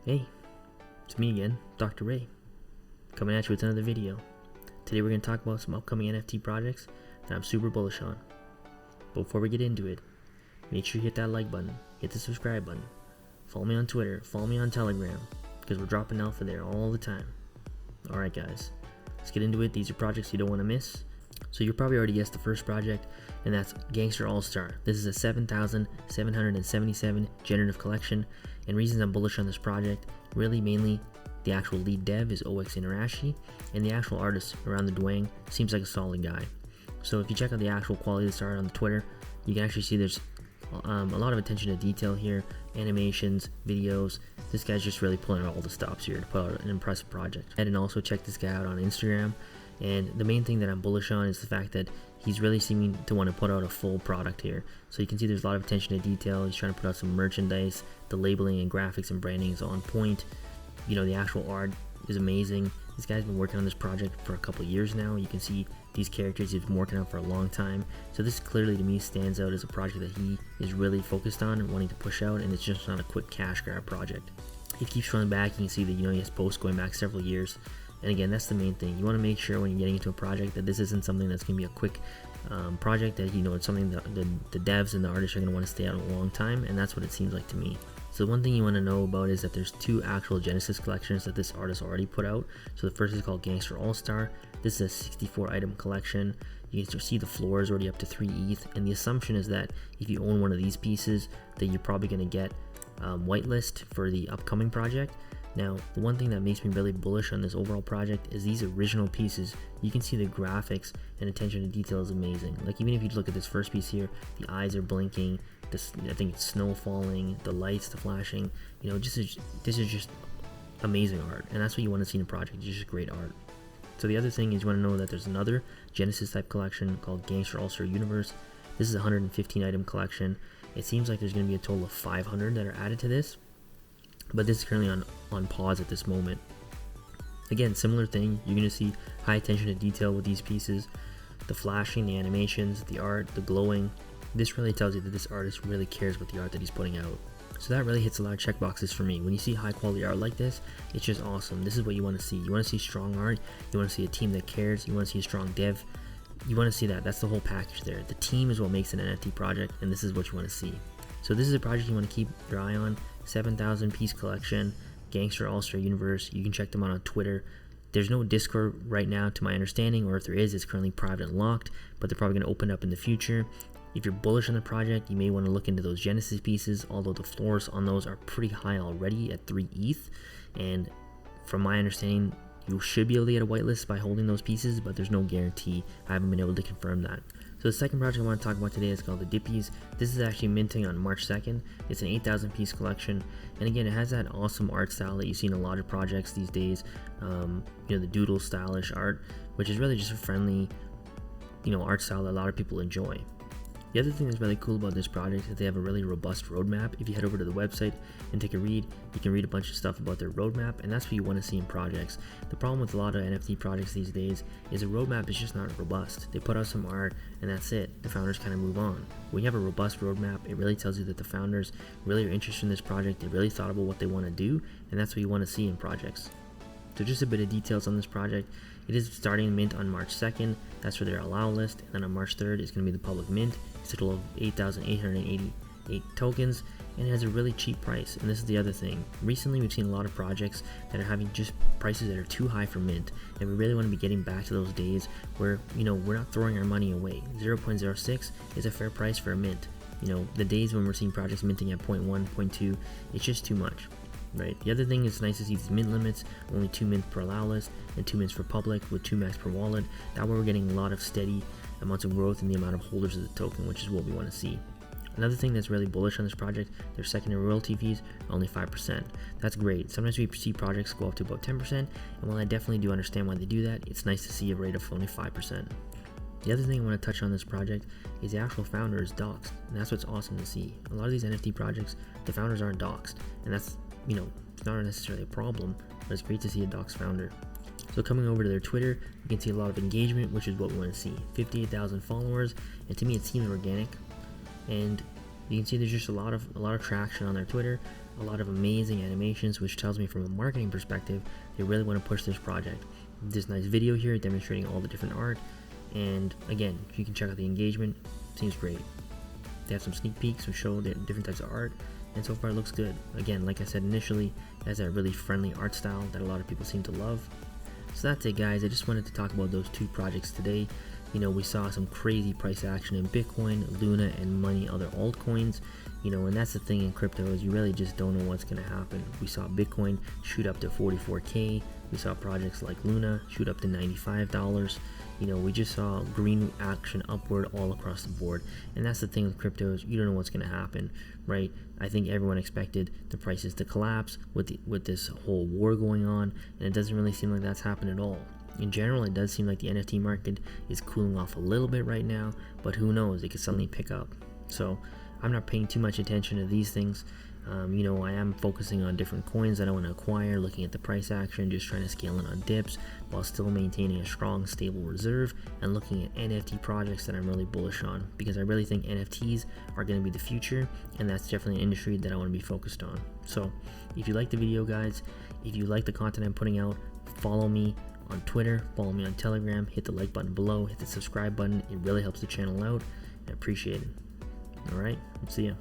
Hey, it's me again, Dr. Ray, coming at you with another video. Today we're going to talk about some upcoming NFT projects that I'm super bullish on. But before we get into it, make sure you hit that like button, hit the subscribe button, follow me on Twitter, follow me on Telegram, because we're dropping alpha there all the time. Alright guys, let's get into it. These are projects you don't want to miss. So you probably already guessed the first project, and that's Gangster Ulcer. This is a 7,777 generative collection, and reasons I'm bullish on this project, really mainly the actual lead dev is OX Inarashi, and the actual artist around the Dwang seems like a solid guy. So if you check out the actual quality of this art on the Twitter, you can actually see there's a lot of attention to detail here, animations, videos. This guy's just really pulling out all the stops here to put out an impressive project. And also check this guy out on Instagram. And the main thing that I'm bullish on is the fact that he's really seeming to want to put out a full product here. So you can see there's a lot of attention to detail. He's trying to put out some merchandise. The labeling and graphics and branding is on point. You know, the actual art is amazing. This guy's been working on this project for a couple of years now. You can see these characters he's been working on for a long time. So this clearly to me stands out as a project that he is really focused on and wanting to push out, and it's just not a quick cash grab project. He keeps running back. You can see that, you know, he has posts going back several years. And again, that's the main thing. You want to make sure when you're getting into a project that this isn't something that's going to be a quick project, that, you know, it's something that the devs and the artists are going to want to stay out a long time, and that's what it seems like to me. So one thing you want to know about is that there's two actual Genesis collections that this artist already put out. So the first is called Gangster All-Star. This is a 64 item collection. You can see the floor is already up to 3 ETH, and the assumption is that if you own one of these pieces, then you're probably going to get whitelist for the upcoming project. Now, the one thing that makes me really bullish on this overall project is these original pieces. You can see the graphics and attention to detail is amazing. Like, even if you look at this first piece here, the eyes are blinking, I think it's snow falling, the lights, the flashing, you know, this is just amazing art, and that's what you want to see in a project. It's just great art. So the other thing is you want to know that there's another Genesis type collection called Gangster Ulcer Universe. This is a 115 item collection. It seems like there's going to be a total of 500 that are added to this, but this is currently on pause at this moment. Again, similar thing, you're going to see high attention to detail with these pieces, the flashing, the animations, the art, the glowing. This really tells you that this artist really cares about the art that he's putting out. So that really hits a lot of check boxes for me. When you see high quality art like this, it's just awesome. This is what you want to see. You want to see strong art, you want to see a team that cares, you want to see a strong dev. You want to see that. That's the whole package there. The team is what makes an NFT project, and this is what you want to see. So this is a project you want to keep your eye on. 7,000 piece collection, Gangster All-Star Universe. You can check them out on Twitter. There's no Discord right now to my understanding, or if there is, it's currently private and locked, but they're probably going to open up in the future. If you're bullish on the project, you may want to look into those Genesis pieces, although the floors on those are pretty high already at 3 ETH, and from my understanding, you should be able to get a whitelist by holding those pieces, but there's no guarantee. I haven't been able to confirm that. So the second project I want to talk about today is called the Dippies. This is actually minting on March 2nd. It's an 8,000 piece collection, and again, it has that awesome art style that you see in a lot of projects these days. You know, the doodle stylish art, which is really just a friendly, you know, art style that a lot of people enjoy. The other thing that's really cool about this project is that they have a really robust roadmap. If you head over to the website and take a read, you can read a bunch of stuff about their roadmap, and that's what you want to see in projects. The problem with a lot of NFT projects these days is the roadmap is just not robust. They put out some art and that's it. The founders kind of move on. When you have a robust roadmap, it really tells you that the founders really are interested in this project. They really thought about what they want to do, and that's what you want to see in projects. So just a bit of details on this project. It is starting mint on March 2nd. That's for their allow list. And then on March 3rd, it's going to be the public mint. It's a total of 8,888 tokens, and it has a really cheap price. And this is the other thing. Recently, we've seen a lot of projects that are having just prices that are too high for mint. And we really want to be getting back to those days where, you know, we're not throwing our money away. 0.06 is a fair price for a mint. You know, the days when we're seeing projects minting at 0.1, 0.2, it's just too much. Right. The other thing is nice to see these mint limits, only 2 mints per allow list and 2 mints for public with 2 max per wallet. That way we're getting a lot of steady amounts of growth in the amount of holders of the token, which is what we want to see. Another thing that's really bullish on this project, their secondary royalty fees are only 5%. That's great. Sometimes we see projects go up to about 10%, and while I definitely do understand why they do that, it's nice to see a rate of only 5%. The other thing I want to touch on this project is the actual founder is doxed, and that's what's awesome to see. A lot of these NFT projects, the founders aren't doxed, and that's, you know, it's not necessarily a problem, but it's great to see a doxed founder. So coming over to their Twitter, you can see a lot of engagement, which is what we want to see. 58,000 followers, and to me it seems organic. And you can see there's just a lot of traction on their Twitter. a lot of amazing animations, which tells me from a marketing perspective, they really want to push this project. This nice video here demonstrating all the different art, and again, you can check out the engagement, seems great. They have some sneak peeks which show the different types of art, and so far it looks good. Again, like I said initially, it has that really friendly art style that a lot of people seem to love. So that's it, guys. I just wanted to talk about those two projects today. You know, we saw some crazy price action in Bitcoin, Luna, and many other altcoins. You know, and that's the thing in crypto, is you really just don't know what's going to happen. We saw Bitcoin shoot up to 44K. We saw projects like Luna shoot up to $95. You know, we just saw green action upward all across the board. And that's the thing with crypto, is you don't know what's going to happen, right? I think everyone expected the prices to collapse with this whole war going on, and it doesn't really seem like that's happened at all. In general, it does seem like the NFT market is cooling off a little bit right now, but who knows, it could suddenly pick up. So I'm not paying too much attention to these things. You know, I am focusing on different coins that I want to acquire, looking at the price action, just trying to scale in on dips while still maintaining a strong, stable reserve, and looking at NFT projects that I'm really bullish on, because I really think NFTs are going to be the future, and that's definitely an industry that I want to be focused on. So if you like the video, guys, if you like the content I'm putting out, follow me on Twitter, follow me on Telegram, hit the like button below, hit the subscribe button. It really helps the channel out. I appreciate it. Alright, see ya.